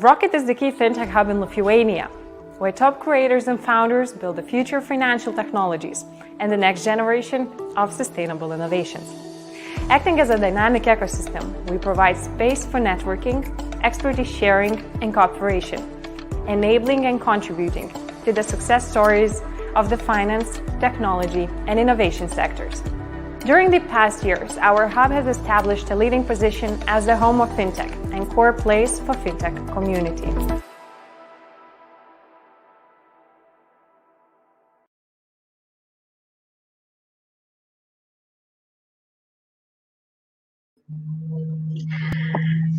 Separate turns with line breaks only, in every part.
Rocket is the key fintech hub in Lithuania, where top creators and founders build the future of financial technologies and the next generation of sustainable innovations. Acting as a dynamic ecosystem, we provide space for networking, expertise sharing, and cooperation, enabling and contributing to the success stories of the finance, technology, and innovation sectors. During the past years, our hub has established a leading position as the home of fintech and core place for fintech community.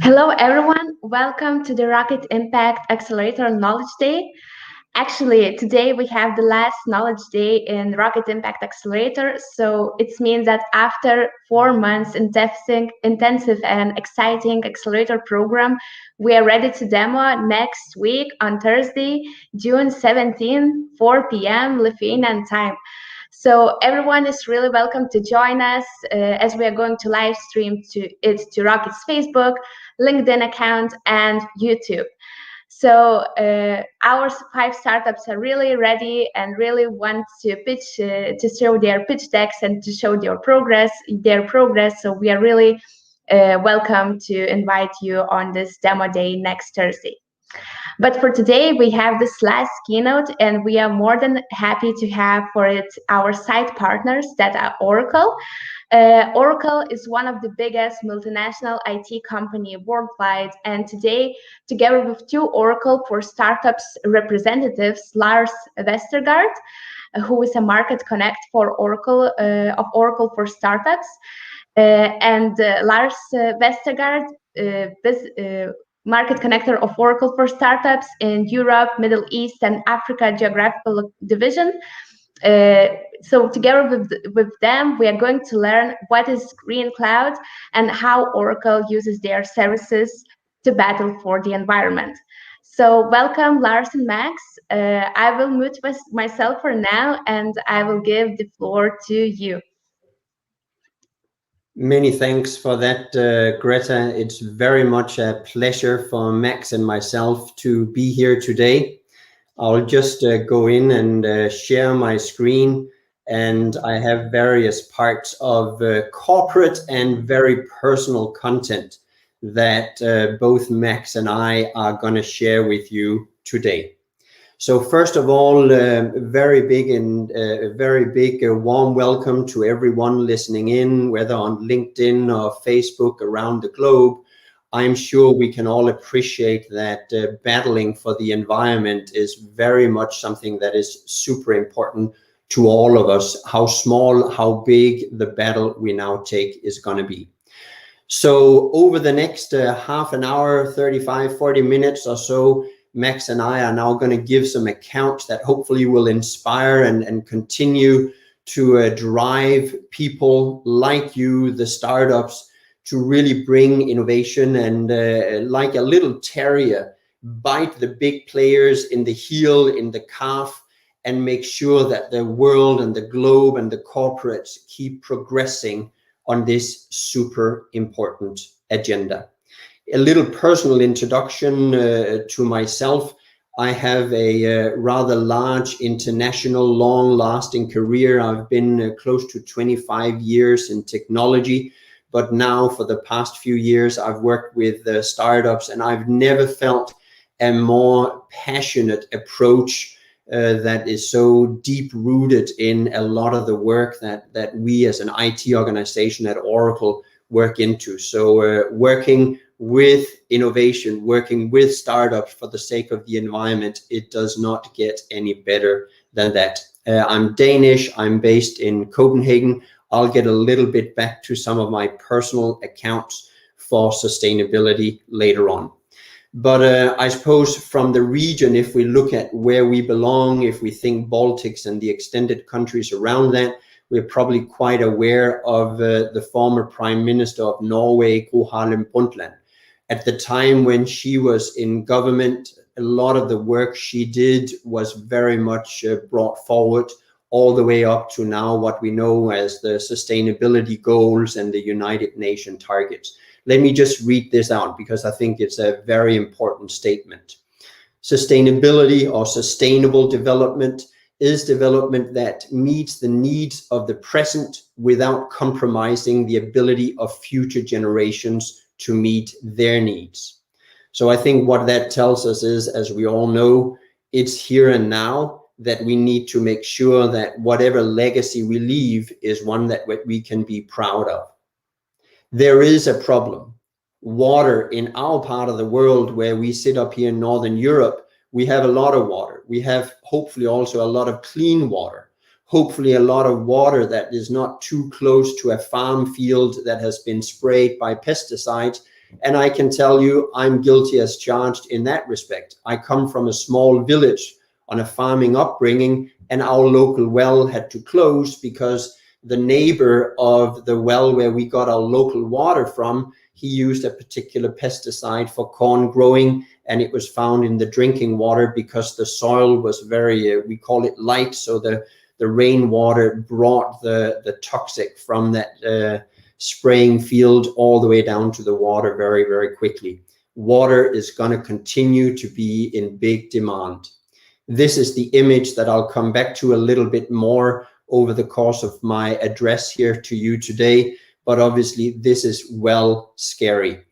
Hello everyone, welcome to the Rocket Impact Accelerator Knowledge Day. Actually, today we have the last Knowledge Day in Rocket Impact Accelerator, so it means that after 4 months intensive and exciting accelerator program, we are ready to demo next week on Thursday, June 17, 4 p.m. Lithuanian time. So everyone is really welcome to join us as we are going to live stream to Rocket's Facebook, LinkedIn account, and YouTube. So our 5 startups are really ready and really want to pitch, to show their pitch decks and to show their progress. So we are really welcome to invite you on this demo day next Thursday. But for today, we have this last keynote, and we are more than happy to have for it our site partners that are Oracle. Oracle is one of the biggest multinational IT company worldwide, and today, together with 2 Oracle for Startups representatives, Lars Vestergaard, who is a market connect for Oracle of Oracle for Startups, and Lars Vestergaard, market connector of Oracle for Startups in Europe, Middle East, and Africa geographical division. So together with them, we are going to learn what is Green Cloud and how Oracle uses their services to battle for the environment. So welcome, Lars and Max. I will mute myself for now, and I will give the floor to you.
Many thanks for that, Greta. It's very much a pleasure for Max and myself to be here today. I'll just go in and share my screen, and I have various parts of corporate and very personal content that both Max and I are going to share with you today. So first of all, very big warm welcome to everyone listening in, whether on LinkedIn or Facebook around the globe. I'm sure we can all appreciate that battling for the environment is very much something that is super important to all of us, how small, how big the battle we now take is going to be. So over the next half an hour, 35, 40 minutes or so, Max and I are now going to give some accounts that hopefully will inspire and continue to drive people like you, the startups, to really bring innovation and like a little terrier, bite the big players in the heel, in the calf, and make sure that the world and the globe and the corporates keep progressing on this super important agenda. A little personal introduction to myself. I have a rather large international long-lasting career. I've been close to 25 years in technology, but now for the past few years I've worked with startups, and I've never felt a more passionate approach that is so deep-rooted in a lot of the work that we as an IT organization at Oracle work into. So working with innovation, working with startups for the sake of the environment, it does not get any better than that. I'm Danish, I'm based in Copenhagen. I'll get a little bit back to some of my personal accounts for sustainability later on. But I suppose from the region, if we look at where we belong, if we think Baltics and the extended countries around that, we're probably quite aware of the former Prime Minister of Norway, Gro Harlem Brundtland. At the time when she was in government, a lot of the work she did was very much brought forward all the way up to now what we know as the sustainability goals and the United Nations targets. Let me just read this out because I think it's a very important statement. Sustainability or sustainable development is development that meets the needs of the present without compromising the ability of future generations to meet their needs. So I think what that tells us is, as we all know, it's here and now that we need to make sure that whatever legacy we leave is one that we can be proud of. There is a problem. Water in our part of the world, where we sit up here in Northern Europe, we have a lot of water. We have hopefully also a lot of clean water. Hopefully a lot of water that is not too close to a farm field that has been sprayed by pesticides. And I can tell you, I'm guilty as charged in that respect. I come from a small village on a farming upbringing, and our local well had to close because the neighbor of the well where we got our local water from, he used a particular pesticide for corn growing, and it was found in the drinking water because the soil was very, we call it light, so the rainwater brought the toxic from that spraying field all the way down to the water very, very quickly. Water is going to continue to be in big demand. This is the image that I'll come back to a little bit more over the course of my address here to you today, but obviously this is well scary.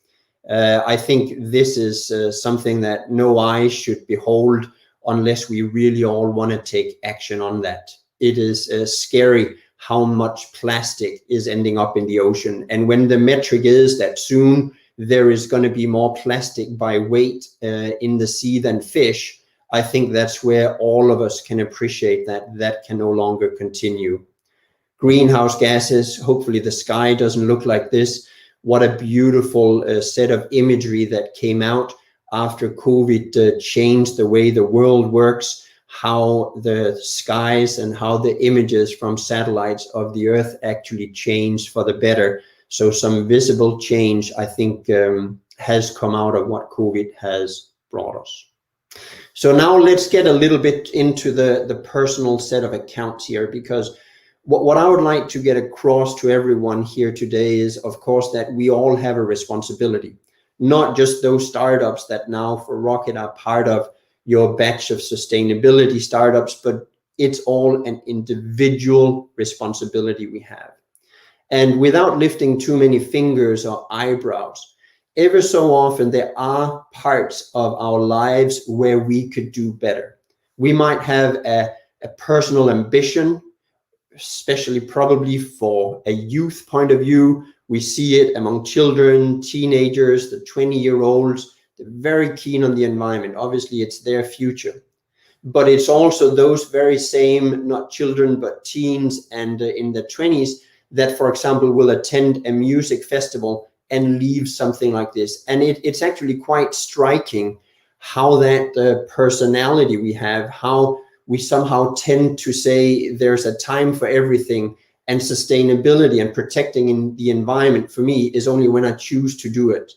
I think this is something that no eye should behold unless we really all want to take action on that. It is scary how much plastic is ending up in the ocean. And when the metric is that soon there is going to be more plastic by weight in the sea than fish, I think that's where all of us can appreciate that that can no longer continue. Greenhouse gases, hopefully the sky doesn't look like this. What a beautiful set of imagery that came out after COVID changed the way the world works, how the skies and how the images from satellites of the Earth actually changed for the better. So some visible change, I think, has come out of what COVID has brought us. So now let's get a little bit into the personal set of accounts here, because what I would like to get across to everyone here today is, of course, that we all have a responsibility, not just those startups that now for Rocket are part of your batch of sustainability startups, but it's all an individual responsibility we have. And without lifting too many fingers or eyebrows, ever so often there are parts of our lives where we could do better. We might have a personal ambition, especially probably for a youth point of view. We see it among children, teenagers, the 20-year-olds. They're very keen on the environment. Obviously, it's their future. But it's also those very same, not children, but teens and in their 20s that, for example, will attend a music festival and leave something like this. And it's actually quite striking how that personality we have, how we somehow tend to say there's a time for everything, and sustainability and protecting the environment for me is only when I choose to do it.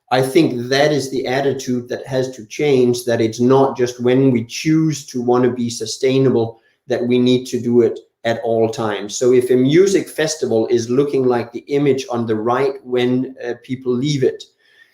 I think that is the attitude that has to change, that it's not just when we choose to want to be sustainable that we need to do it at all times. So if a music festival is looking like the image on the right when people leave it,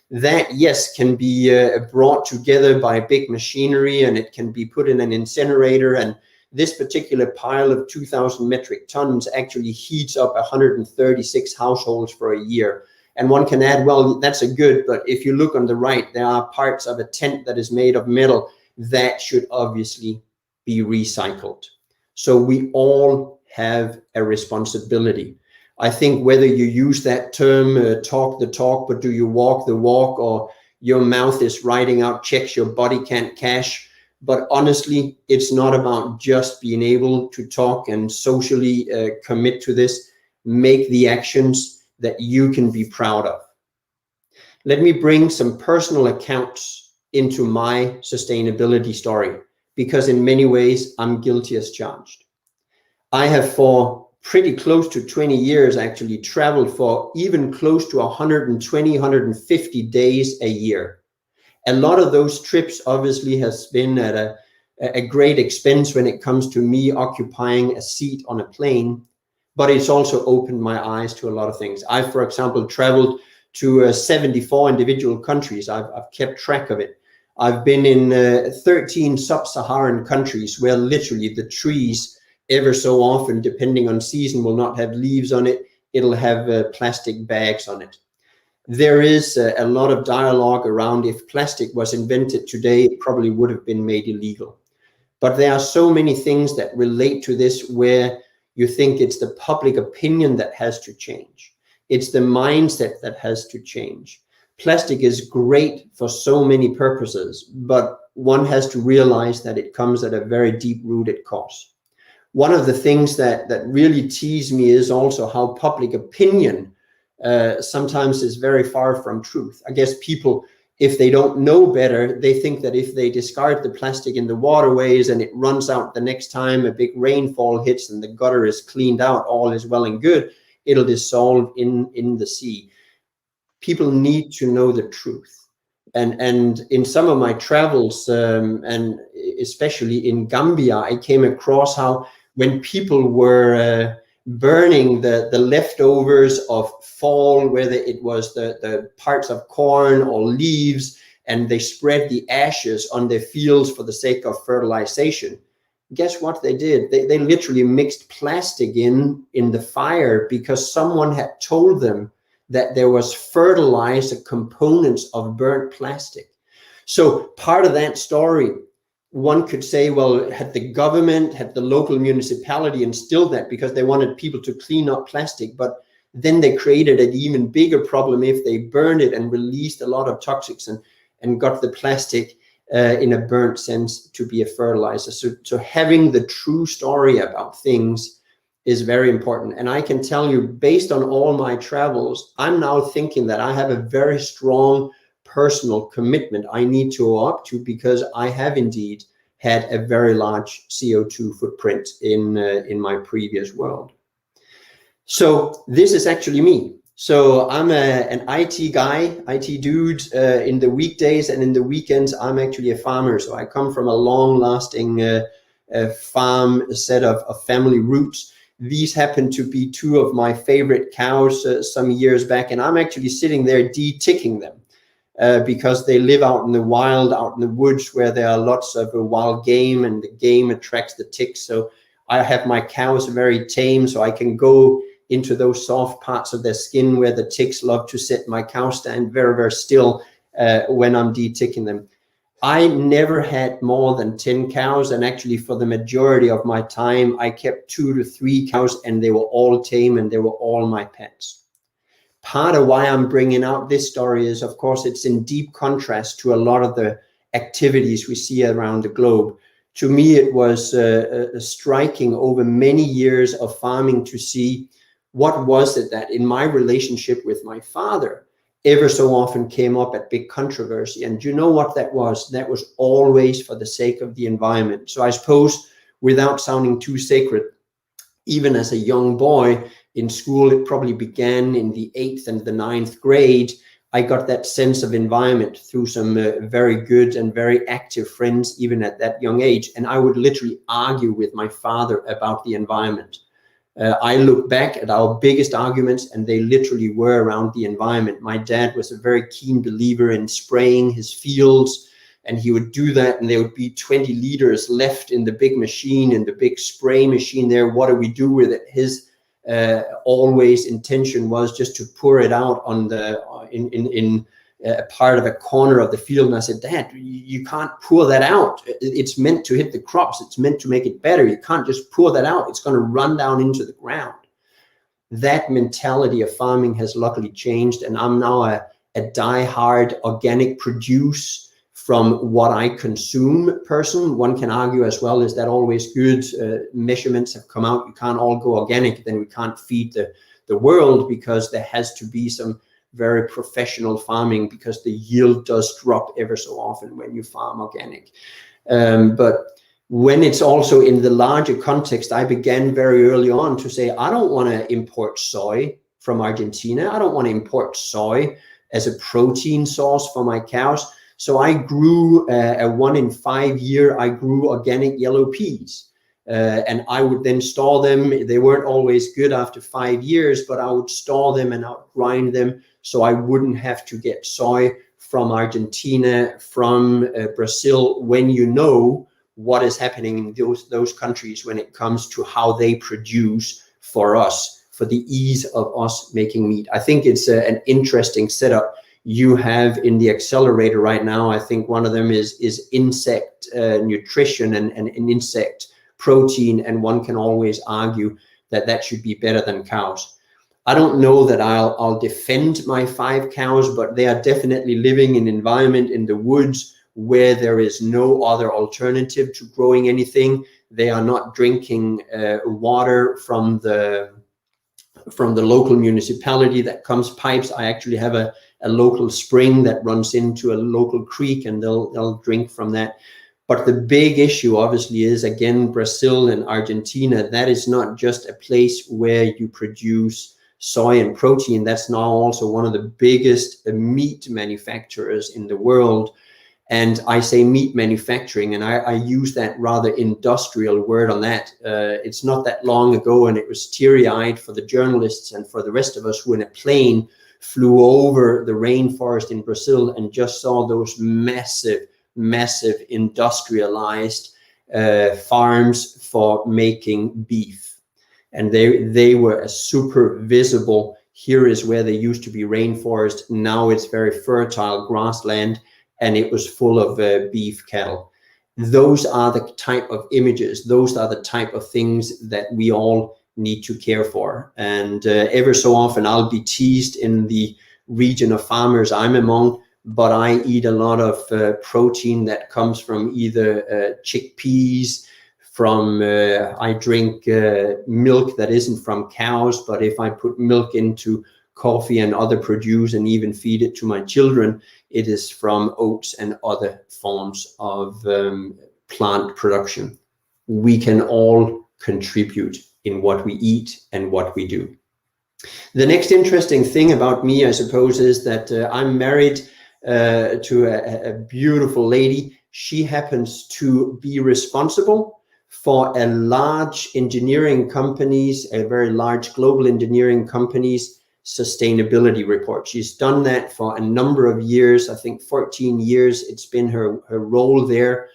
that, yes, can be brought together by big machinery, and it can be put in an incinerator, and this particular pile of 2,000 metric tons actually heats up 136 households for a year. And one can add, well, that's a good, but if you look on the right, there are parts of a tent that is made of metal that should obviously be recycled. So we all have a responsibility. I think whether you use that term, talk the talk, but do you walk the walk, or your mouth is writing out checks your body can't cash. But honestly, it's not about just being able to talk and socially commit to this. Make the actions that you can be proud of. Let me bring some personal accounts into my sustainability story, because in many ways, I'm guilty as charged. I have for pretty close to 20 years actually traveled for even close to 120, 150 days a year. A lot of those trips obviously has been at a great expense when it comes to me occupying a seat on a plane, but it's also opened my eyes to a lot of things. I, for example, traveled to 74 individual countries. I've kept track of it. I've been in 13 sub-Saharan countries where literally the trees ever so often, depending on season, will not have leaves on it. It'll have plastic bags on it. There is a lot of dialogue around if plastic was invented today, it probably would have been made illegal. But there are so many things that relate to this where you think it's the public opinion that has to change. It's the mindset that has to change. Plastic is great for so many purposes, but one has to realize that it comes at a very deep-rooted cost. One of the things that really tease me is also how public opinion sometimes is very far from truth. I guess people, if they don't know better, they think that if they discard the plastic in the waterways and it runs out the next time a big rainfall hits and the gutter is cleaned out, all is well and good, it'll dissolve in the sea. People need to know the truth. And in some of my travels, and especially in Gambia, I came across how when people were burning the leftovers of fall, whether it was the parts of corn or leaves, and they spread the ashes on their fields for the sake of fertilization. Guess what they did? They literally mixed plastic in the fire because someone had told them that there was fertilizer components of burnt plastic. So part of that story, one could say, well, had the government, had the local municipality instilled that because they wanted people to clean up plastic, but then they created an even bigger problem if they burned it and released a lot of toxics and got the plastic in a burnt sense to be a fertilizer. So having the true story about things is very important. And I can tell you, based on all my travels, I'm now thinking that I have a very strong personal commitment I need to go up to, because I have indeed had a very large CO2 footprint in my previous world. So this is actually me. So I'm an IT guy, IT dude in the weekdays, and in the weekends I'm actually a farmer. So I come from a long-lasting farm set of family roots. These happen to be two of my favorite cows some years back, and I'm actually sitting there de-ticking them because they live out in the wild, out in the woods where there are lots of wild game, and the game attracts the ticks. So I have my cows very tame, so I can go into those soft parts of their skin where the ticks love to sit. My cows stand very, very still when I'm de-ticking them. I never had more than 10 cows, and actually for the majority of my time, I kept 2 to 3 cows, and they were all tame and they were all my pets. Part of why I'm bringing out this story is, of course, it's in deep contrast to a lot of the activities we see around the globe. To me, it was striking over many years of farming to see what was it that in my relationship with my father ever so often came up at big controversy. And you know what that was? That was always for the sake of the environment. So I suppose, without sounding too sacred, even as a young boy in school, it probably began in the 8th and the 9th grade, I got that sense of environment through some very good and very active friends, even at that young age. And I would literally argue with my father about the environment. I look back at our biggest arguments, and they literally were around the environment. My dad was a very keen believer in spraying his fields, and he would do that, and there would be 20 liters left in the big machine, in the big spray machine there. What do we do with it? His always intention was just to pour it out on the in a part of a corner of the field. And I said, Dad, you can't pour that out. It's meant to hit the crops. It's meant to make it better. You can't just pour that out. It's going to run down into the ground. That mentality of farming has luckily changed, and I'm now a die-hard organic produce from what I consume person. One can argue as well, is that always good? Measurements have come out. You can't all go organic, then we can't feed the world, because there has to be some very professional farming, because the yield does drop ever so often when you farm organic. But when it's also in the larger context, I began very early on to say, I don't want to import soy from Argentina. I don't want to import soy as a protein source for my cows. So I grew a 1 in 5 year, I grew organic yellow peas. and I would then store them. They weren't always good after 5 years, but I would store them and I would grind them so I wouldn't have to get soy from Argentina, from Brazil, when you know what is happening in those countries when it comes to how they produce for us, for the ease of us making meat. I think it's an interesting setup you have in the accelerator right now. I think one of them is insect nutrition and insect protein, and one can always argue that that should be better than cows. I don't know that I'll defend my 5 cows, but they are definitely living in an environment in the woods where there is no other alternative to growing anything. They are not drinking water from the local municipality that comes pipes. I actually have a local spring that runs into a local creek, and they'll drink from that. But the big issue obviously is, again, Brazil and Argentina. That is not just a place where you produce soy and protein. That's now also one of the biggest meat manufacturers in the world. And I say meat manufacturing, and I use that rather industrial word on that. It's not that long ago, and it was teary-eyed for the journalists and for the rest of us who in a plane flew over the rainforest in Brazil and just saw those massive industrialized farms for making beef. And they were a super visible. Here is where there used to be rainforest. Now it's very fertile grassland, and it was full of beef cattle. Those are the type of images. Those are the type of things that we all need to care for. And ever so often I'll be teased in the region of farmers I'm among, but I eat a lot of protein that comes from either chickpeas, from I drink milk that isn't from cows, but if I put milk into coffee and other produce and even feed it to my children, it is from oats and other forms of plant production. We can all contribute in what we eat and what we do. The next interesting thing about me, I suppose, is that I'm married to a beautiful lady. She happens to be responsible for a large engineering company's, a very large global engineering company's sustainability report. She's done that for a number of years. I think 14 years it's been her role there,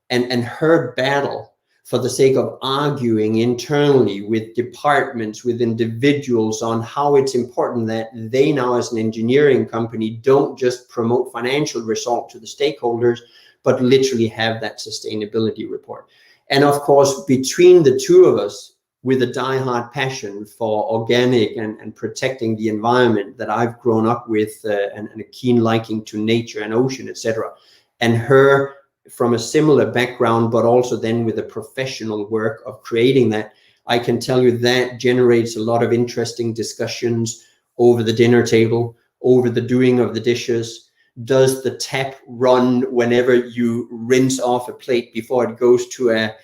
and her battle for the sake of arguing internally with departments, with individuals, on how it's important that they now as an engineering company don't just promote financial result to the stakeholders, but literally have that sustainability report. And of course, between the two of us, with a diehard passion for organic and protecting the environment that I've grown up with, and a keen liking to nature and ocean, etc., and her from a similar background, but also then with the professional work of creating that, I can tell you that generates a lot of interesting discussions over the dinner table, over the doing of the dishes. Does the tap run whenever you rinse off a plate before it goes to a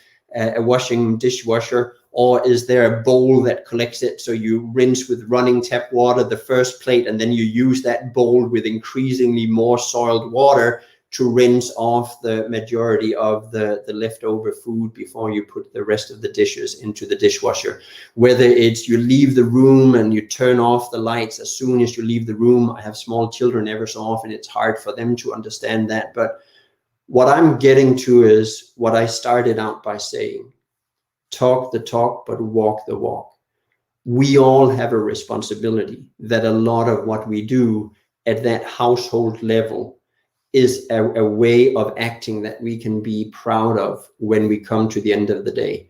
washing dishwasher? Or is there a bowl that collects it, so you rinse with running tap water the first plate, and then you use that bowl with increasingly more soiled water to rinse off the majority of the leftover food before you put the rest of the dishes into the dishwasher? Whether it's you leave the room and you turn off the lights as soon as you leave the room. I have small children. Ever so often it's hard for them to understand that. But what I'm getting to is what I started out by saying: talk the talk, but walk the walk. We all have a responsibility that a lot of what we do at that household level is a way of acting that we can be proud of when we come to the end of the day.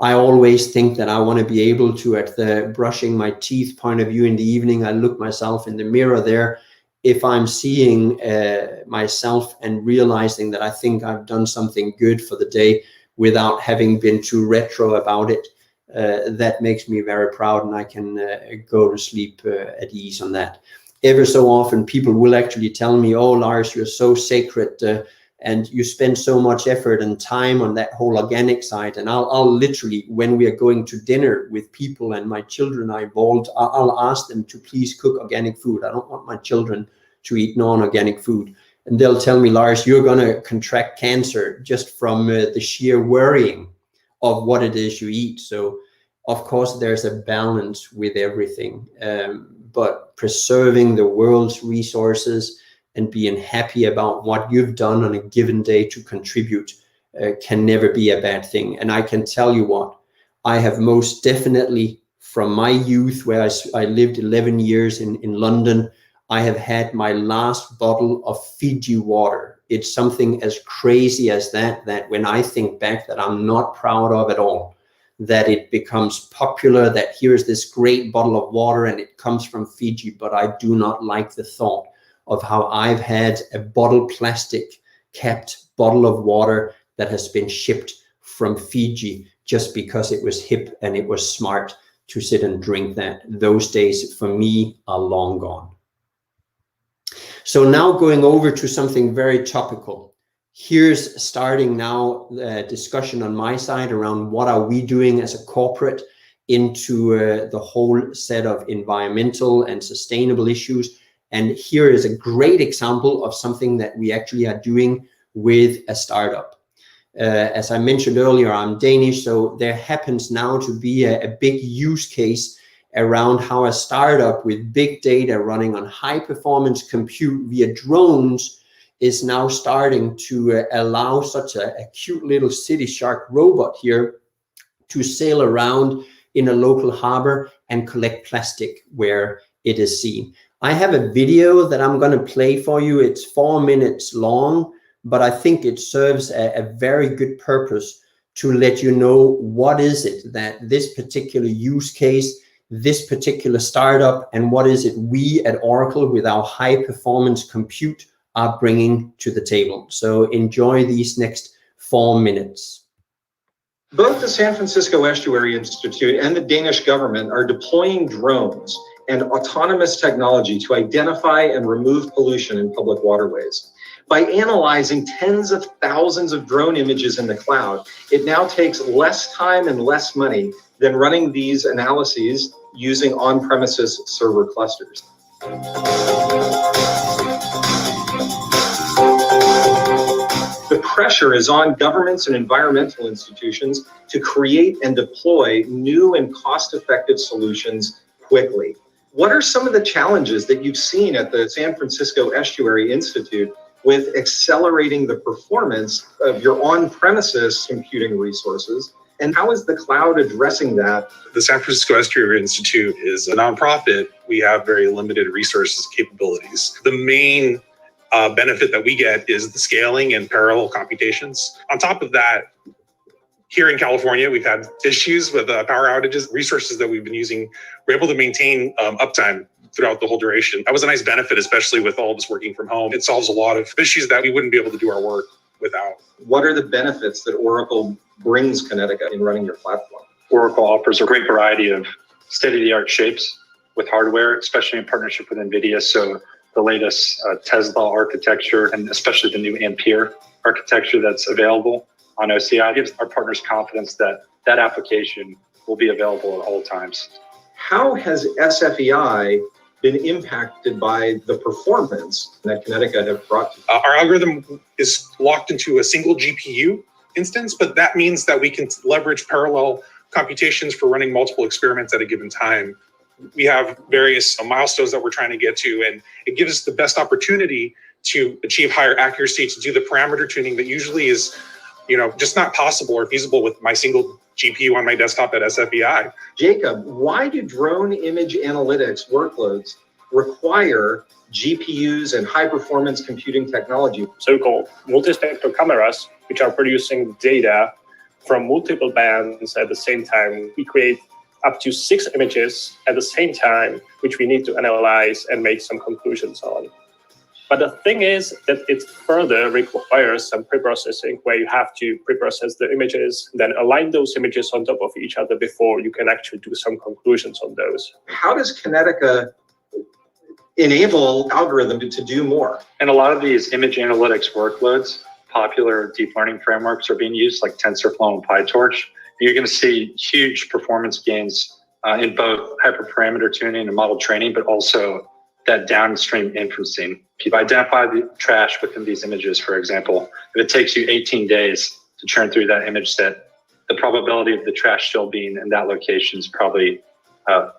I always think that I want to be able to, at the brushing my teeth point of view in the evening, I look myself in the mirror there. If I'm seeing myself and realizing that I think I've done something good for the day without having been too retro about it, that makes me very proud, and I can go to sleep at ease on that. Ever so often people will actually tell me, "Oh, Lars, you're so sacred and you spend so much effort and time on that whole organic side." And I'll literally, when we are going to dinner with people and my children are involved, I'll ask them to please cook organic food. I don't want my children to eat non-organic food. And they'll tell me, "Lars, you're going to contract cancer just from the sheer worrying of what it is you eat. So of course there's a balance with everything, but preserving the world's resources and being happy about what you've done on a given day to contribute can never be a bad thing. And I can tell you what, I have most definitely, from my youth, where I lived 11 years in London, I have had my last bottle of Fiji water. It's something as crazy as that when I think back, that I'm not proud of at all, that it becomes popular, that here's this great bottle of water and it comes from Fiji, but I do not like the thought of how I've had a plastic capped bottle of water that has been shipped from Fiji just because it was hip and it was smart to sit and drink that. Those days for me are long gone. So now going over to something very topical. Here's starting now a discussion on my side around what are we doing as a corporate into the whole set of environmental and sustainable issues. And here is a great example of something that we actually are doing with a startup. As I mentioned earlier, I'm Danish, so there happens now to be a big use case around how a startup with big data running on high performance compute via drones is now starting to allow such a cute little city shark robot here to sail around in a local harbor and collect plastic where it is seen. I have a video that I'm going to play for you. It's 4 minutes long, but I think it serves a very good purpose to let you know what is it that this particular use case, this particular startup, and what is it we at Oracle with our high performance compute are bringing to the table. So enjoy these next 4 minutes.
Both the San Francisco Estuary Institute and the Danish government are deploying drones and autonomous technology to identify and remove pollution in public waterways. By analyzing tens of thousands of drone images in the cloud, it now takes less time and less money than running these analyses using on-premises server clusters. The pressure is on governments and environmental institutions to create and deploy new and cost-effective solutions quickly. What are some of the challenges that you've seen at the San Francisco Estuary Institute with accelerating the performance of your on-premises computing resources? And how is the cloud addressing that?
The San Francisco Estuary Institute is a nonprofit. We have very limited resources, capabilities. The main benefit that we get is the scaling and parallel computations. On top of that, here in California, we've had issues with power outages. Resources that we've been using, we're able to maintain uptime throughout the whole duration. That was a nice benefit, especially with all of us working from home. It solves a lot of issues that we wouldn't be able to do our work without.
What are the benefits that Oracle brings Kinetica in running your platform?
Oracle offers a great variety of state-of-the-art shapes with hardware, especially in partnership with NVIDIA. So the latest Tesla architecture, and especially the new Ampere architecture that's available on OCI, gives our partners confidence that that application will be available at all times.
How has SFEI been impacted by the performance that Kinetica have brought to you?
Our algorithm is locked into a single GPU instance, but that means that we can leverage parallel computations for running multiple experiments at a given time. We have various milestones that we're trying to get to, and it gives us the best opportunity to achieve higher accuracy, to do the parameter tuning that usually is, just not possible or feasible with my single GPU on my desktop at SFEI.
Jacob, why do drone image analytics workloads require GPUs and high-performance computing technology?
So-called multi-spectral cameras, which are producing data from multiple bands at the same time. We create up to 6 images at the same time, which we need to analyze and make some conclusions on. But the thing is that it further requires some pre-processing, where you have to pre-process the images, then align those images on top of each other before you can actually do some conclusions on those.
How does Kinetica enable algorithm to do more?
And a lot of these image analytics workloads, popular deep learning frameworks are being used, like TensorFlow and PyTorch. You're going to see huge performance gains in both hyperparameter tuning and model training, but also that downstream inferencing. If you identify the trash within these images, for example, if it takes you 18 days to churn through that image set, the probability of the trash still being in that location is probably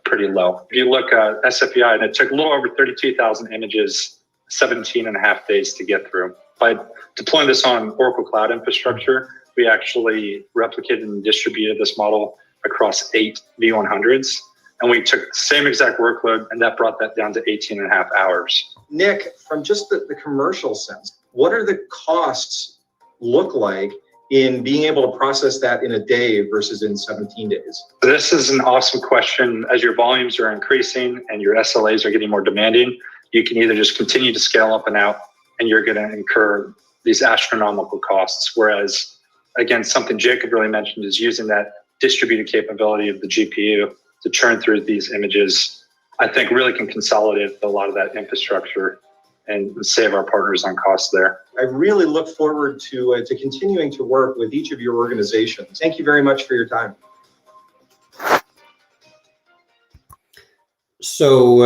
pretty low. If you look at SFEI, and it took a little over 32,000 images, 17 and a half days to get through. By deploying this on Oracle Cloud infrastructure, we actually replicated and distributed this model across 8 V100s. And we took the same exact workload, and that brought that down to 18 and a half hours.
Nick, from just the commercial sense, what are the costs look like in being able to process that in a day versus in 17 days?
This is an awesome question. As your volumes are increasing and your SLAs are getting more demanding, you can either just continue to scale up and out, and you're going to incur these astronomical costs. Whereas, again, something Jacob really mentioned is using that distributed capability of the GPU to churn through these images, I think really can consolidate a lot of that infrastructure and save our partners on costs there.
I really look forward to continuing to work with each of your organizations. Thank you very much for your time.
So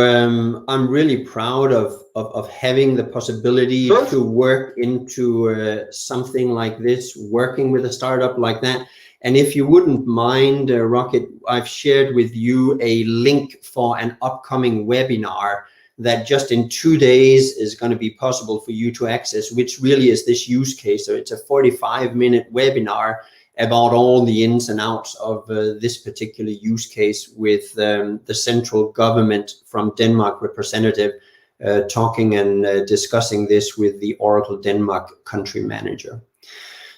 I'm really proud of having the possibility to work into something like this, working with a startup like that. And if you wouldn't mind, Rocket, I've shared with you a link for an upcoming webinar that just in 2 days is going to be possible for you to access, which really is this use case. So it's a 45-minute webinar about all the ins and outs of this particular use case with the central government from Denmark representative talking and discussing this with the Oracle Denmark country manager.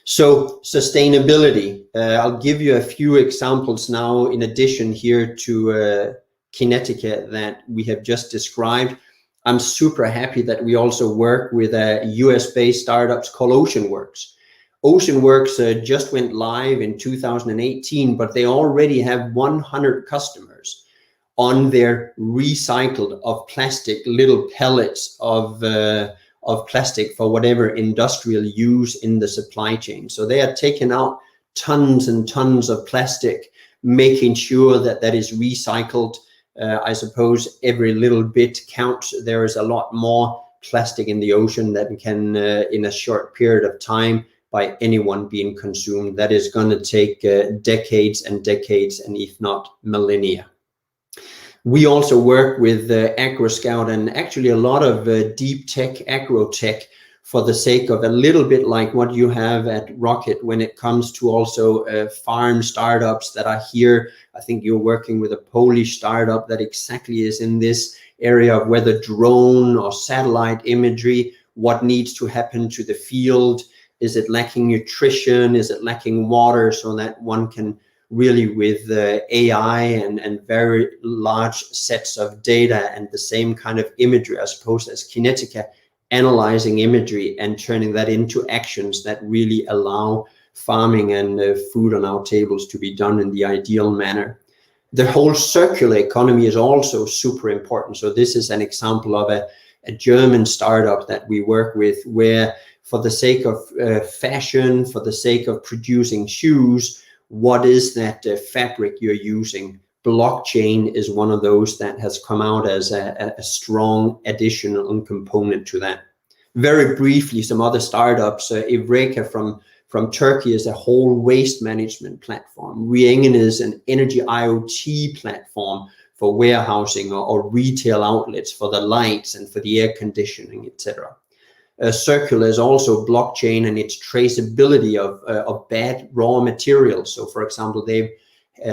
So sustainability, I'll give you a few examples now in addition here to Kinetica that we have just described. I'm super happy that we also work with a US-based startup called OceanWorks. OceanWorks just went live in 2018, but they already have 100 customers on their recycled of plastic little pellets of plastic for whatever industrial use in the supply chain. So they are taking out tons and tons of plastic, making sure that that is recycled. I suppose every little bit counts. There is a lot more plastic in the ocean that can, in a short period of time, by anyone being consumed. That is going to take decades and decades, and if not millennia. We also work with AgroScout and actually a lot of deep tech, agro tech, for the sake of a little bit like what you have at Rocket when it comes to also farm startups that are here. I think you're working with a Polish startup that exactly is in this area of whether drone or satellite imagery, what needs to happen to the field. Is it lacking nutrition? Is it lacking water? So that one can really with AI and very large sets of data and the same kind of imagery, I suppose, as Kinetica, analyzing imagery and turning that into actions that really allow farming and food on our tables to be done in the ideal manner. The whole circular economy is also super important. So this is an example of a German startup that we work with, where for the sake of fashion, for the sake of producing shoes, what is that fabric you're using? Blockchain is one of those that has come out as a strong additional component to that. Very briefly, some other startups, Imagery from Turkey is a whole waste management platform. Riengen is an energy IoT platform for warehousing or retail outlets for the lights and for the air conditioning, etc. Circular is also blockchain and its traceability of bad raw materials. So, for example, they've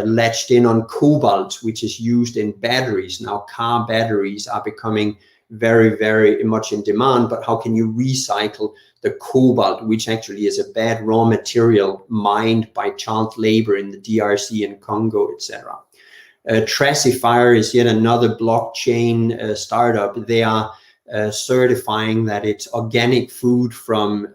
latched in on cobalt, which is used in batteries. Now, car batteries are becoming very, very much in demand, but how can you recycle the cobalt, which actually is a bad raw material mined by child labor in the DRC and Congo, etc. Tracify is yet another blockchain startup. They are certifying that it's organic food from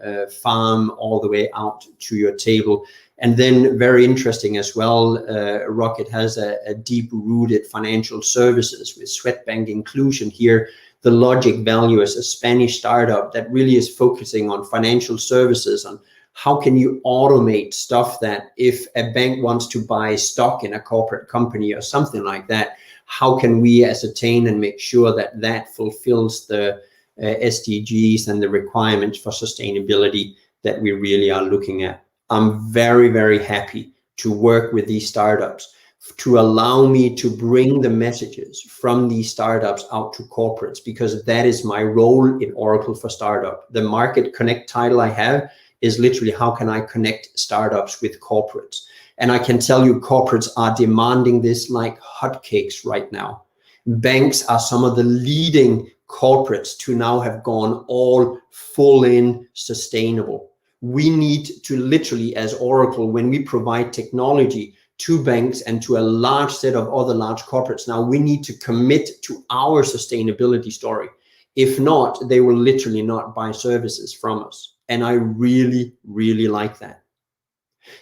farm all the way out to your table. And then very interesting as well, Rocket has a deep-rooted financial services with Swedbank inclusion here. The Logic Value is a Spanish startup that really is focusing on financial services, on how can you automate stuff that if a bank wants to buy stock in a corporate company or something like that, how can we ascertain and make sure that that fulfills the SDGs and the requirements for sustainability that we really are looking at. I'm very, very happy to work with these startups, to allow me to bring the messages from these startups out to corporates, because that is my role in Oracle for Startup. The Market Connect title I have is literally how can I connect startups with corporates? And I can tell you corporates are demanding this like hotcakes right now. Banks are some of the leading corporates to now have gone all full in sustainable. We need to literally, as Oracle, when we provide technology to banks and to a large set of other large corporates, now we need to commit to our sustainability story. If not, they will literally not buy services from us. And I really, really like that.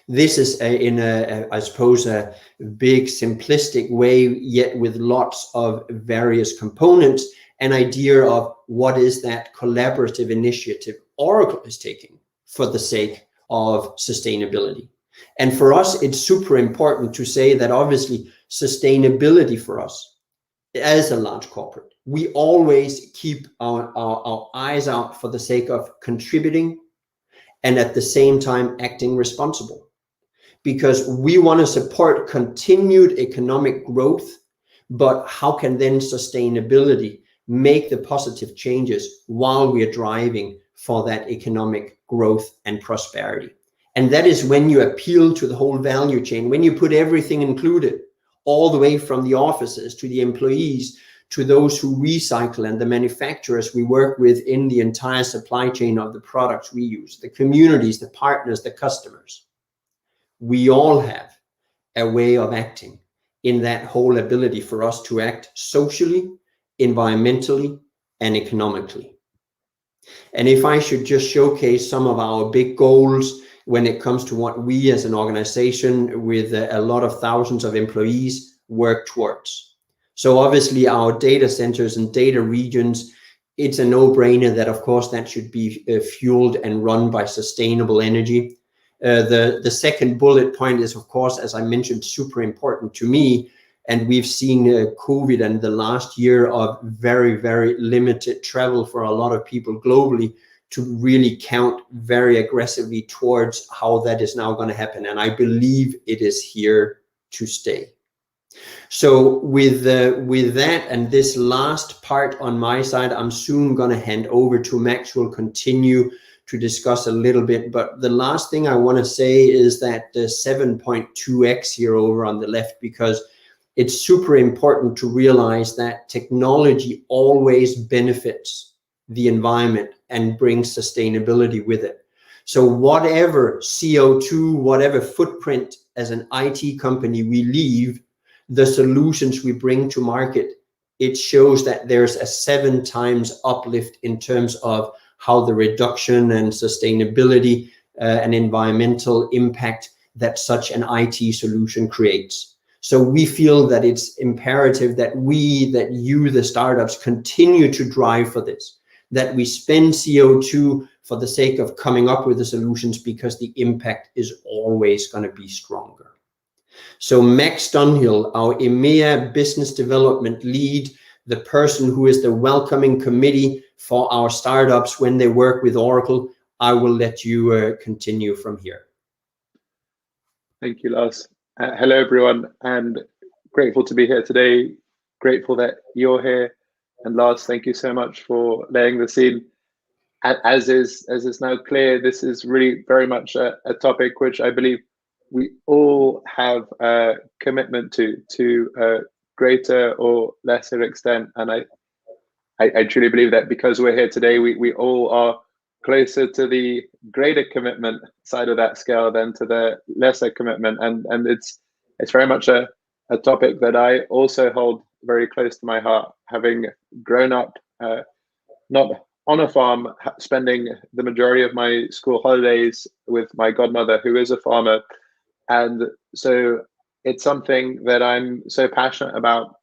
This is I suppose, a big simplistic way, yet with lots of various components, an idea of what is that collaborative initiative Oracle is taking for the sake of sustainability. And for us, it's super important to say that obviously sustainability for us as a large corporate, we always keep our eyes out for the sake of contributing and at the same time acting responsible, because we want to support continued economic growth, but how can then sustainability make the positive changes while we are driving for that economic growth and prosperity? And that is when you appeal to the whole value chain, when you put everything included, all the way from the offices to the employees, to those who recycle and the manufacturers we work with in the entire supply chain of the products we use, the communities, the partners, the customers. We all have a way of acting in that whole ability for us to act socially, environmentally, and economically. And if I should just showcase some of our big goals when it comes to what we as an organization with a lot of thousands of employees work towards. So obviously our data centers and data regions, it's a no-brainer that of course that should be fueled and run by sustainable energy. The second bullet point is of course, as I mentioned, super important to me. And we've seen COVID and the last year of very, very limited travel for a lot of people globally to really count very aggressively towards how that is now going to happen. And I believe it is here to stay. So with that and this last part on my side, I'm soon going to hand over to Max, who will continue to discuss a little bit. But the last thing I want to say is that the 7.2x here over on the left, because it's super important to realize that technology always benefits the environment and brings sustainability with it. So whatever CO2, whatever footprint as an IT company we leave, the solutions we bring to market, it shows that there's a 7 times uplift in terms of how the reduction and sustainability and environmental impact that such an IT solution creates. So we feel that it's imperative that you, the startups, continue to drive for this, that we spend CO2 for the sake of coming up with the solutions, because the impact is always going to be stronger. So Max Dunhill, our EMEA business development lead, the person who is the welcoming committee for our startups when they work with Oracle, I will let you continue from here.
Thank you, Lars. Hello, everyone, and grateful to be here today. Grateful that you're here. And Lars, thank you so much for laying the scene. As is now clear, this is really very much a topic which I believe we all have a commitment to a greater or lesser extent. And I truly believe that because we're here today, we all are closer to the greater commitment side of that scale than to the lesser commitment. And it's very much a topic that I also hold very close to my heart, having grown up not on a farm, spending the majority of my school holidays with my godmother, who is a farmer. And so it's something that I'm so passionate about,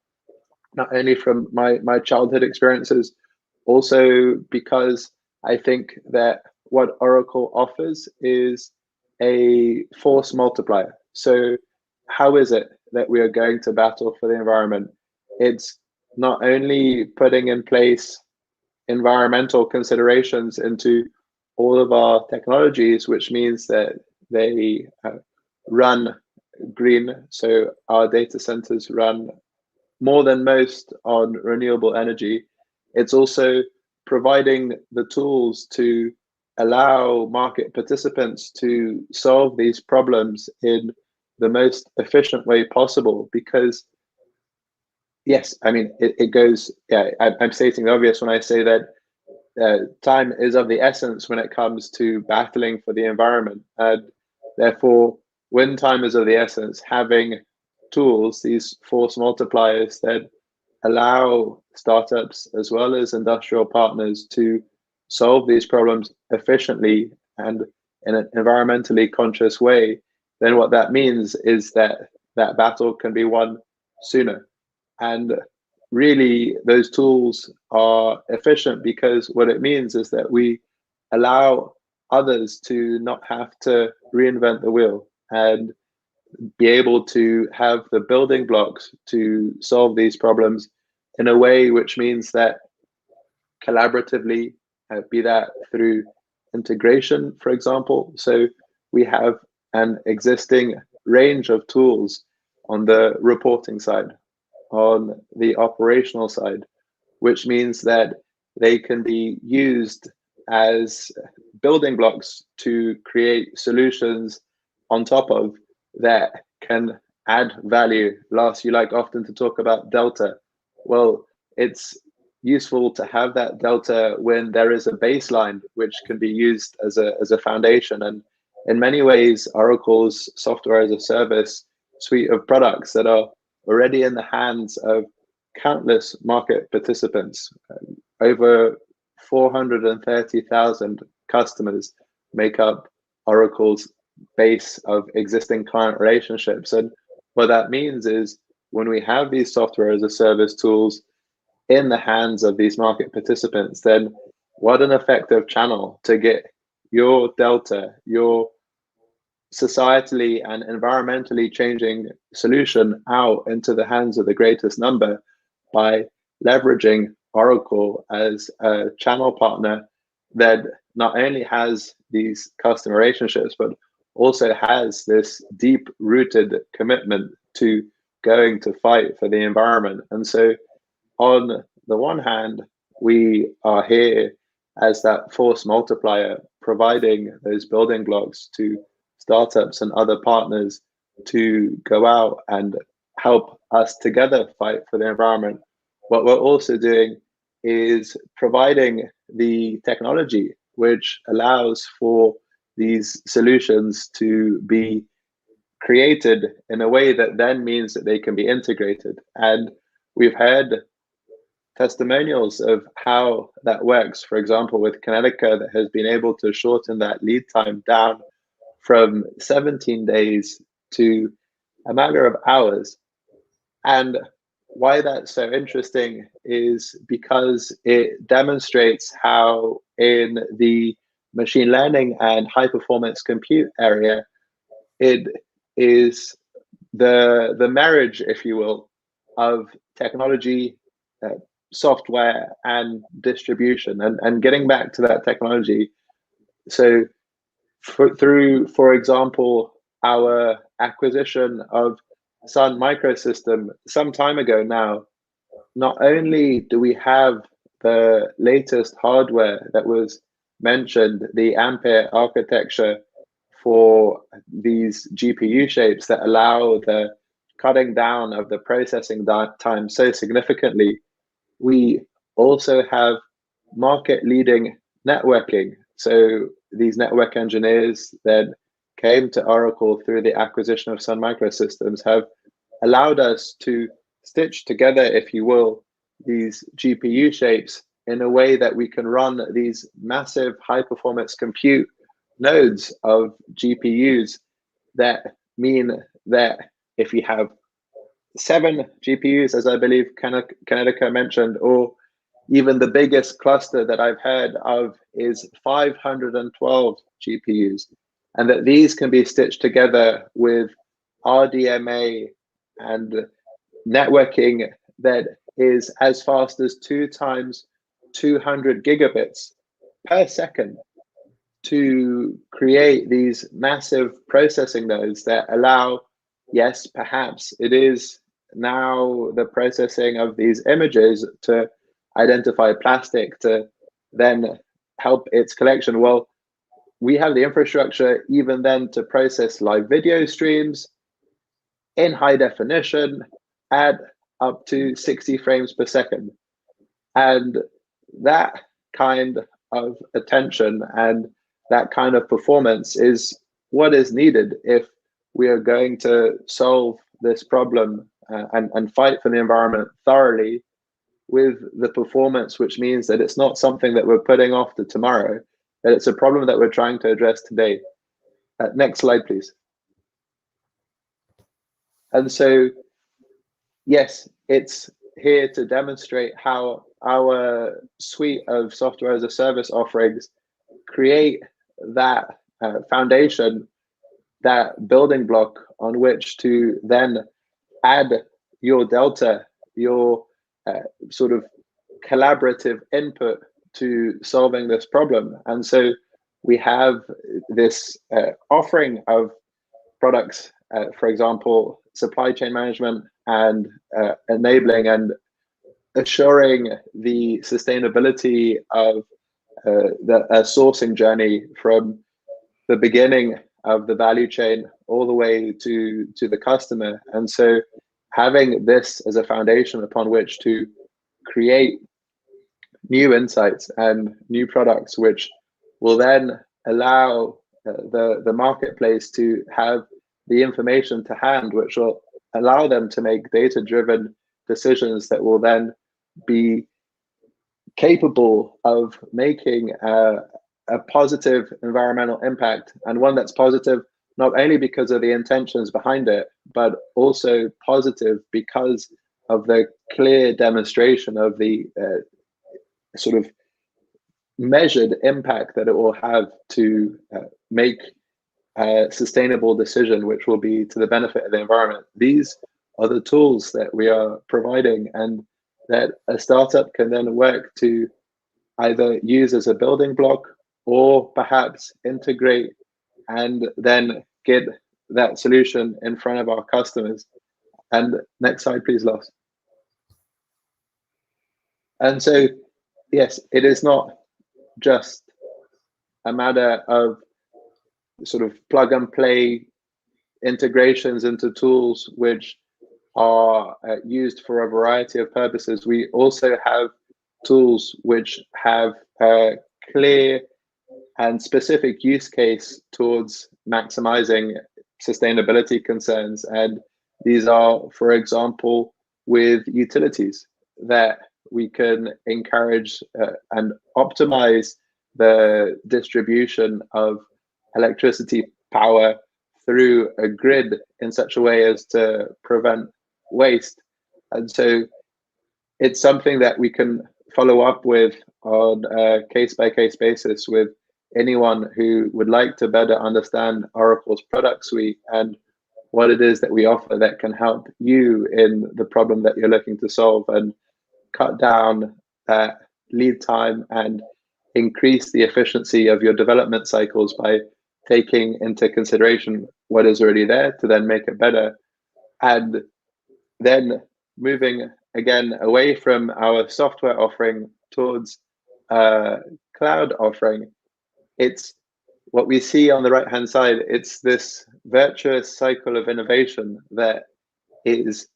not only from my childhood experiences, also because I think that what Oracle offers is a force multiplier. So how is it that we are going to battle for the environment? It's not only putting in place environmental considerations into all of our technologies, which means that they run green. So our data centers run more than most on renewable energy. It's also providing the tools to allow market participants to solve these problems in the most efficient way possible. Because yes, I mean, it goes, yeah, I'm stating the obvious when I say that time is of the essence when it comes to battling for the environment. And therefore, when time is of the essence, having tools, these force multipliers that allow startups as well as industrial partners to solve these problems efficiently and in an environmentally conscious way, then what that means is that that battle can be won sooner. And really, those tools are efficient because what it means is that we allow others to not have to reinvent the wheel and be able to have the building blocks to solve these problems in a way which means that collaboratively, be that through integration, for example. So we have an existing range of tools on the reporting side, on the operational side, which means that they can be used as building blocks to create solutions on top of that can add value. Lars, you like often to talk about delta. Well, it's useful to have that delta when there is a baseline which can be used as a foundation. And in many ways, Oracle's software as a service suite of products that are already in the hands of countless market participants. Over 430,000 customers make up Oracle's base of existing client relationships. And what that means is when we have these software as a service tools in the hands of these market participants, then what an effective channel to get your delta, your societally and environmentally changing solution out into the hands of the greatest number by leveraging Oracle as a channel partner that not only has these customer relationships, but also has this deep rooted commitment to going to fight for the environment. And so on the one hand, we are here as that force multiplier, providing those building blocks to startups and other partners to go out and help us together fight for the environment. What we're also doing is providing the technology which allows for these solutions to be created in a way that then means that they can be integrated. And we've heard testimonials of how that works. For example, with Kinetica, that has been able to shorten that lead time down from 17 days to a matter of hours. And why that's so interesting is because it demonstrates how in the machine learning and high performance compute area, it is the marriage, if you will, of technology, software and distribution. And getting back to that technology, so through, for example, our acquisition of Sun Microsystem some time ago now, not only do we have the latest hardware that was mentioned, the Ampere architecture for these GPU shapes that allow the cutting down of the processing time so significantly, we also have market leading networking. So these network engineers that came to Oracle through the acquisition of Sun Microsystems have allowed us to stitch together, if you will, these GPU shapes in a way that we can run these massive high performance compute nodes of GPUs that mean that if you have 7 GPUs, as I believe Kinetica mentioned, or even the biggest cluster that I've heard of is 512 GPUs, and that these can be stitched together with RDMA and networking that is as fast as 2 times 200 gigabits per second to create these massive processing nodes that allow yes, perhaps it is now the processing of these images to identify plastic to then help its collection. Well, we have the infrastructure even then to process live video streams in high definition at up to 60 frames per second. And that kind of attention and that kind of performance is what is needed if we are going to solve this problem and fight for the environment thoroughly with the performance, which means that it's not something that we're putting off to tomorrow, that it's a problem that we're trying to address today. Next slide, please. And so, yes, it's here to demonstrate how our suite of software as a service offerings create that foundation, that building block on which to then add your delta, your sort of collaborative input to solving this problem. And so we have this offering of products, for example, supply chain management and enabling and assuring the sustainability of the sourcing journey from the beginning of the value chain all the way to the customer. And so having this as a foundation upon which to create new insights and new products, which will then allow the marketplace to have the information to hand, which will allow them to make data-driven decisions that will then be capable of making a positive environmental impact, and one that's positive not only because of the intentions behind it, but also positive because of the clear demonstration of the sort of measured impact that it will have to make a sustainable decision, which will be to the benefit of the environment. These are the tools that we are providing and that a startup can then work to either use as a building block or perhaps integrate and then get that solution in front of our customers. And next slide, please, Lars. And so, yes, it is not just a matter of sort of plug and play integrations into tools which are used for a variety of purposes. We also have tools which have a clear and specific use case towards maximizing sustainability concerns. And these are, for example, with utilities, that we can encourage and optimize the distribution of electricity power through a grid in such a way as to prevent waste. And so it's something that we can follow up with on a case-by-case basis with anyone who would like to better understand Oracle's product suite and what it is that we offer that can help you in the problem that you're looking to solve and cut down that lead time and increase the efficiency of your development cycles by taking into consideration what is already there to then make it better. And then moving again away from our software offering towards a cloud offering, it's what we see on the right hand side. It's this virtuous cycle of innovation that is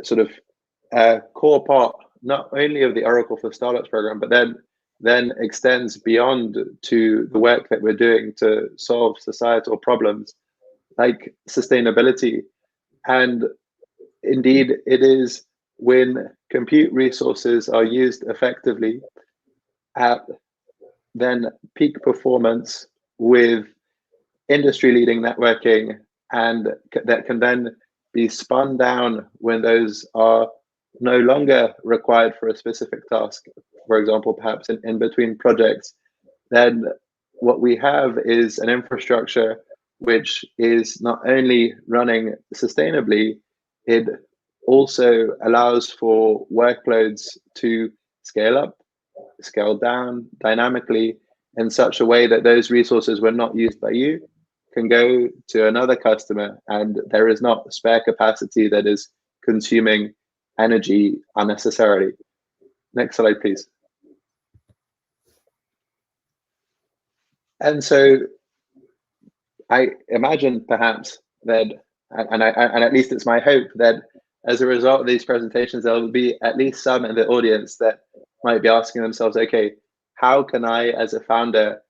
sort of a core part not only of the Oracle for Startups program, but then extends beyond to the work that we're doing to solve societal problems like sustainability. And indeed, it is when compute resources are used effectively at then peak performance with industry-leading networking, and that can then be spun down when those are no longer required for a specific task, for example, perhaps in between projects, then what we have is an infrastructure which is not only running sustainably, it also allows for workloads to scale up, scale down dynamically in such a way that those resources were not used by you can go to another customer and there is not spare capacity that is consuming energy unnecessarily. Next slide, please. And so I imagine perhaps that, and at least it's my hope that as a result of these presentations, there will be at least some in the audience that might be asking themselves, okay, how can I, as a founder,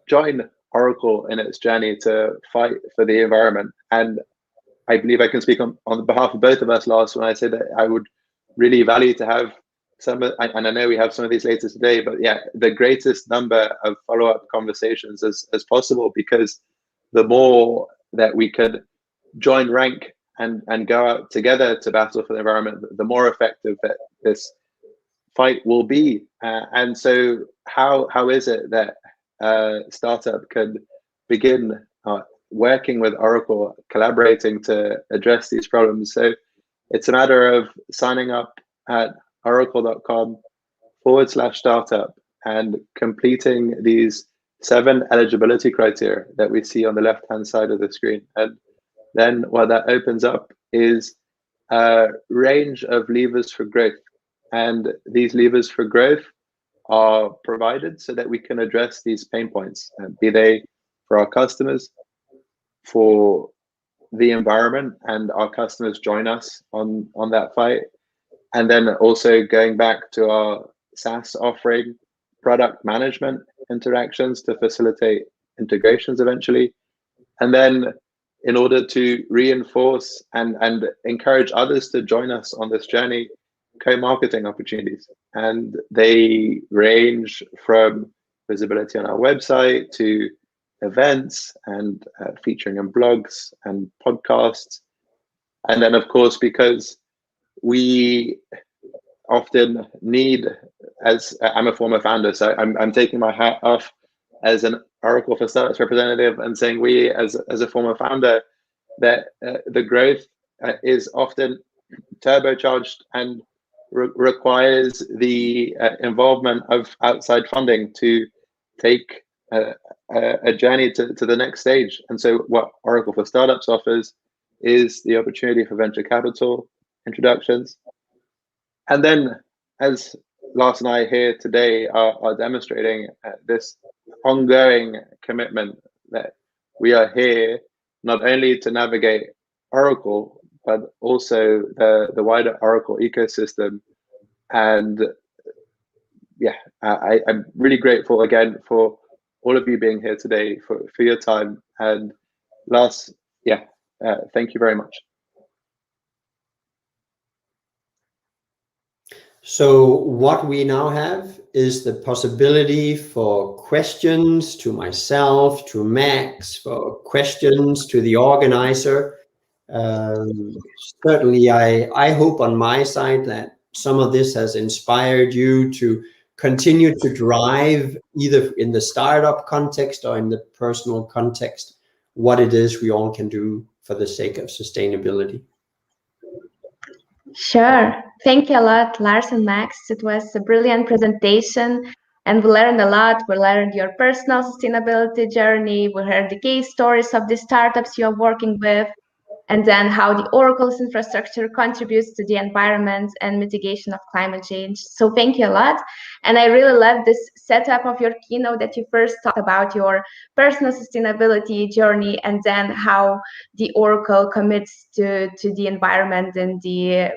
join Oracle in its journey to fight for the environment? And I believe I can speak on behalf of both of us, Lars, when I say that I would really value to have some, and I know we have some of these later today, but yeah, the greatest number of follow-up conversations as possible, because the more that we could join rank and go out together to battle for the environment, the more effective that this fight will be. And so how is it that startup could begin working with Oracle, collaborating to address these problems? So it's a matter of signing up at oracle.com/startup and completing these 7 eligibility criteria that we see on the left-hand side of the screen. And then what that opens up is a range of levers for growth. And these levers for growth are provided so that we can address these pain points, be they for our customers, for the environment, and our customers join us on that fight. And then also going back to our SaaS offering, product management interactions to facilitate integrations eventually. And then in order to reinforce and encourage others to join us on this journey, co-marketing opportunities. And they range from visibility on our website to events and featuring in blogs and podcasts. And then, of course, because we often need, as I'm a former founder, so I'm taking my hat off as an Oracle for Startups representative and saying we, as a former founder, that the growth is often turbocharged and requires the involvement of outside funding to take a journey to the next stage. And so what Oracle for Startups offers is the opportunity for venture capital introductions. And then, as Lars and I here today are demonstrating, this ongoing commitment that we are here not only to navigate Oracle, but also the wider Oracle ecosystem. And yeah, I'm really grateful again for all of you being here today, for your time. And Lars, yeah, thank you very much.
So what we now have is the possibility for questions to myself, to Max, for questions to the organizer. Certainly, I hope on my side that some of this has inspired you to continue to drive, either in the startup context or in the personal context, what it is we all can do for the sake of sustainability.
Sure. Thank you a lot, Lars and Max. It was a brilliant presentation and we learned a lot. We learned your personal sustainability journey. We heard the case stories of the startups you're working with, and then how the Oracle's infrastructure contributes to the environment and mitigation of climate change. So thank you a lot. And I really love this setup of your keynote that you first talked about your personal sustainability journey and then how the Oracle commits to the environment and the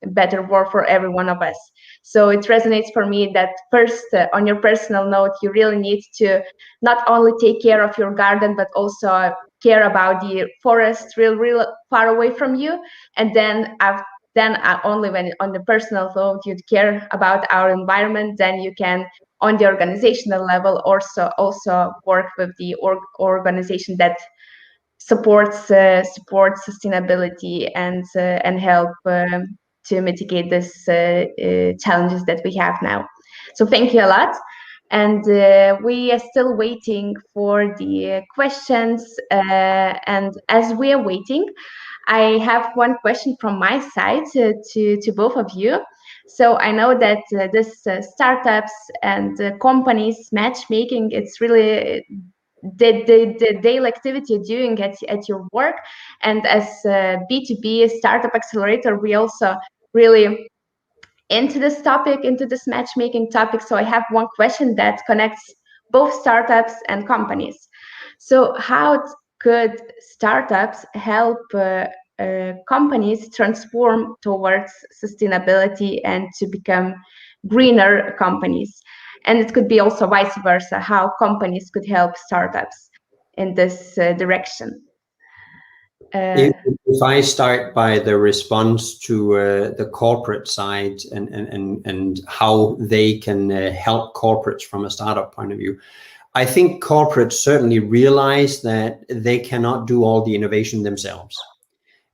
better world for every one of us. So it resonates for me that first, on your personal note, you really need to not only take care of your garden, but also care about the forest real far away from you. And then only when on the personal note you care about our environment, then you can on the organizational level also work with the organization that supports sustainability and help to mitigate this challenges that we have now. So thank you a lot. And we are still waiting for the questions. And as we are waiting, I have one question from my side to both of you. So I know that this startups and companies matchmaking, it's really the daily activity you're doing at your work. And as a B2B startup accelerator, we also really into this topic, into this matchmaking topic. So I have one question that connects both startups and companies. So how could startups help companies transform towards sustainability and to become greener companies? And it could be also vice versa, how companies could help startups in this direction.
If I start by the response to the corporate side and how they can help corporates from a startup point of view, I think corporates certainly realize that they cannot do all the innovation themselves.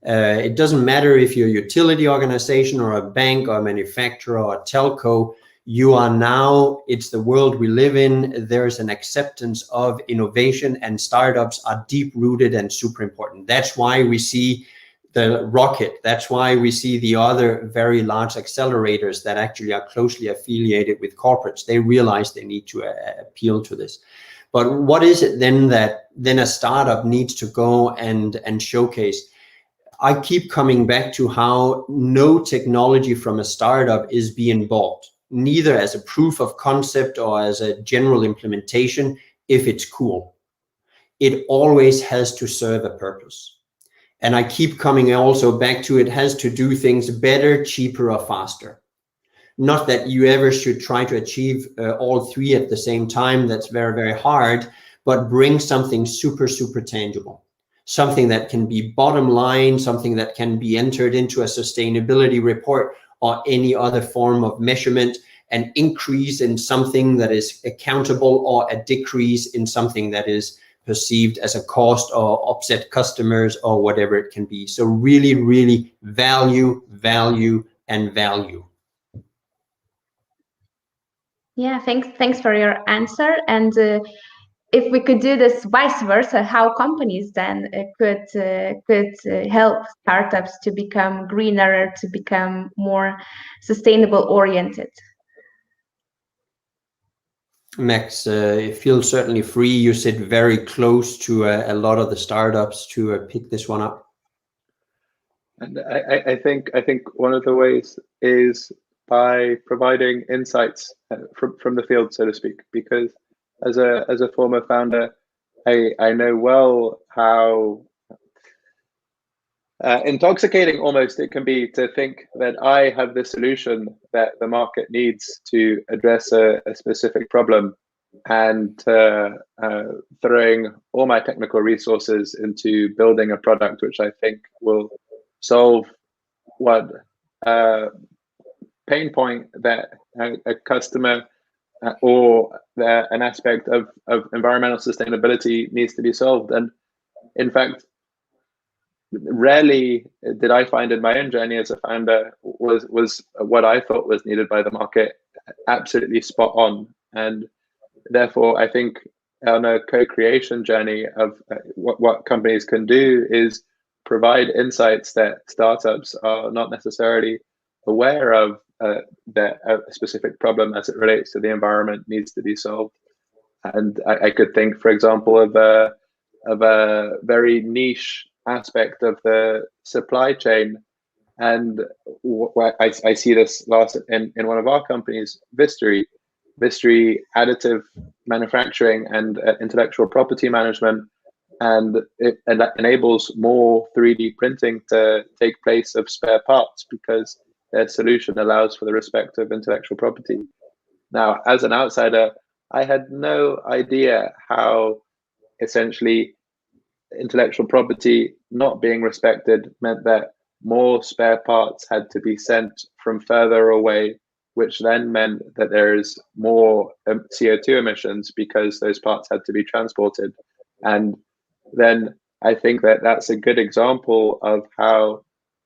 It doesn't matter if you're a utility organization or a bank or a manufacturer or a telco. You are now, it's the world we live in. There's an acceptance of innovation, and startups are deep rooted and super important. That's why we see the rocket. That's why we see the other very large accelerators that actually are closely affiliated with corporates. They realize they need to appeal to this. But what is it then that then a startup needs to go and showcase? I keep coming back to how no technology from a startup is being bought, neither as a proof of concept or as a general implementation, if it's cool. It always has to serve a purpose. And I keep coming also back to it has to do things better, cheaper, or faster. Not that you ever should try to achieve all three at the same time. That's very, very hard, but bring something super, super tangible. Something that can be bottom line, something that can be entered into a sustainability report or any other form of measurement, an increase in something that is accountable or a decrease in something that is perceived as a cost or upset customers or whatever it can be. So really, really value, value, and value.
Yeah, thanks for your answer. And if we could do this vice versa, how companies then could help startups to become greener, to become more sustainable oriented?
Max, feel certainly free. You sit very close to a lot of the startups to pick this one up.
And I think one of the ways is by providing insights from the field, so to speak, because as a former founder, I know well how intoxicating almost it can be to think that I have the solution that the market needs to address a specific problem, and throwing all my technical resources into building a product which I think will solve what pain point that a customer or an aspect of environmental sustainability needs to be solved. And in fact, rarely did I find in my own journey as a founder was what I thought was needed by the market absolutely spot on. And therefore, I think on a co-creation journey of what companies can do is provide insights that startups are not necessarily aware of, that a specific problem as it relates to the environment needs to be solved. And I could think, for example, of a very niche aspect of the supply chain. And I see this last in one of our companies, Vestergaard, additive manufacturing and intellectual property management. And that enables more 3D printing to take place of spare parts because their solution allows for the respect of intellectual property. Now, as an outsider, I had no idea how essentially intellectual property not being respected meant that more spare parts had to be sent from further away, which then meant that there is more CO2 emissions because those parts had to be transported. And then I think that that's a good example of how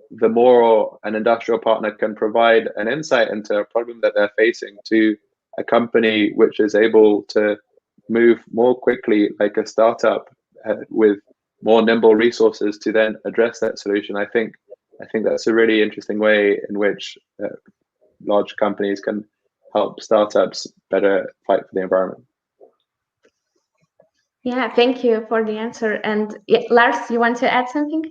the more an industrial partner can provide an insight into a problem that they're facing to a company which is able to move more quickly like a startup with more nimble resources to then address that solution. I think that's a really interesting way in which large companies can help startups better fight for the environment.
Yeah, thank you for the answer. And yeah, Lars, you want to add something?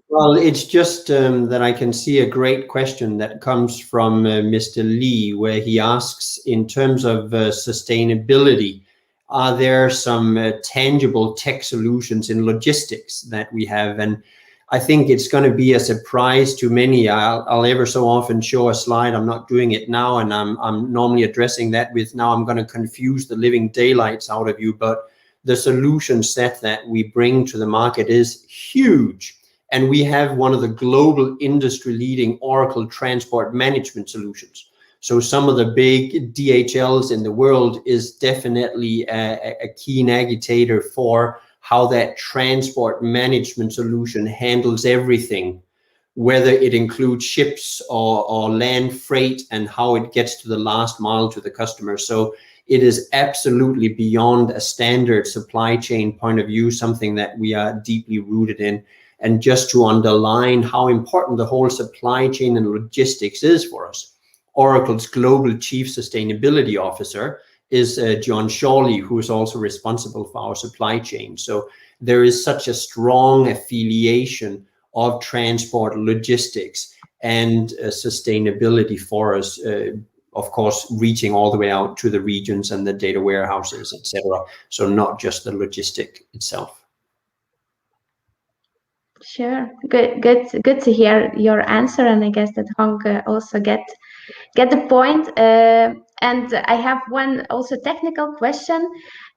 Well, it's just that I can see a great question that comes from Mr. Lee, where he asks, in terms of sustainability, are there some tangible tech solutions in logistics that we have? And I think it's going to be a surprise to many. I'll ever so often show a slide. I'm not doing it now, and I'm normally addressing that with, now I'm going to confuse the living daylights out of you. But the solution set that we bring to the market is huge. And we have one of the global industry-leading Oracle transport management solutions. So some of the big DHLs in the world is definitely a keen agitator for how that transport management solution handles everything, whether it includes ships or land freight, and how it gets to the last mile to the customer. So it is absolutely beyond a standard supply chain point of view, something that we are deeply rooted in. And just to underline how important the whole supply chain and logistics is for us, Oracle's Global Chief Sustainability Officer is John Shawley, who is also responsible for our supply chain. So there is such a strong affiliation of transport, logistics, and sustainability for us, of course, reaching all the way out to the regions and the data warehouses, etc. So not just the logistic itself.
Sure, good to hear your answer, and I guess that Hong also get the point. And I have one also technical question,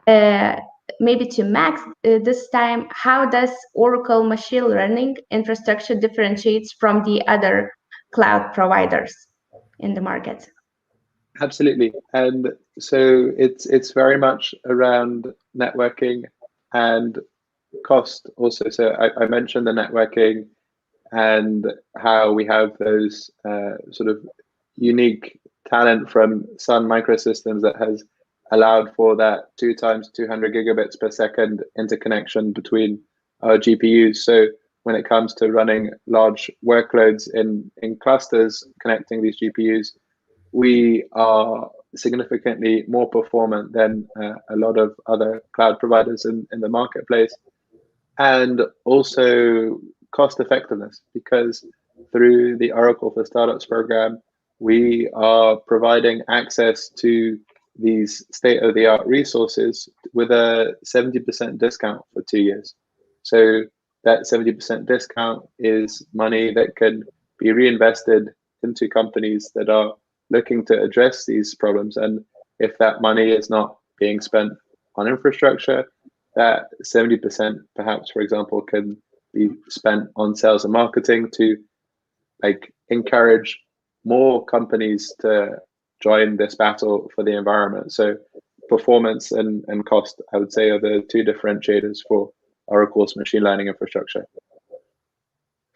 maybe to Max this time. How does Oracle machine learning infrastructure differentiates from the other cloud providers in the market?
Absolutely, and so it's very much around networking and cost also. So I mentioned the networking and how we have those sort of unique talent from Sun Microsystems that has allowed for that 2 times 200 gigabits per second interconnection between our GPUs. So when it comes to running large workloads in clusters, connecting these GPUs, we are significantly more performant than a lot of other cloud providers in the marketplace. And also cost effectiveness, because through the Oracle for Startups program, we are providing access to these state-of-the-art resources with a 70% discount for 2 years. So that 70% discount is money that can be reinvested into companies that are looking to address these problems. And if that money is not being spent on infrastructure, that 70% perhaps, for example, can be spent on sales and marketing to encourage more companies to join this battle for the environment. So performance and cost, I would say, are the 2 differentiators for Oracle's machine learning infrastructure.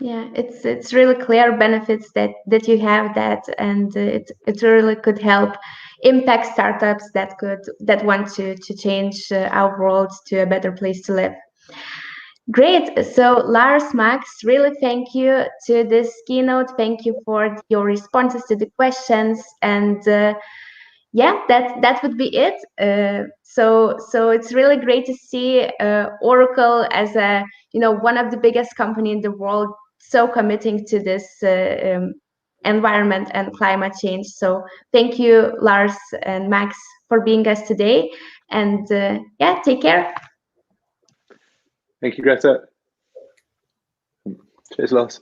Yeah, it's really clear benefits that you have that, and it really could help impact startups that want to change our world to a better place to live. Great. So Lars, Max, really thank you to this keynote. Thank you for your responses to the questions, and yeah, that would be it. So it's really great to see Oracle as a one of the biggest company in the world, so committing to this environment and climate change. So thank you, Lars and Max, for being us today, and yeah, take care.
Thank you, Greta. Cheers, Lars.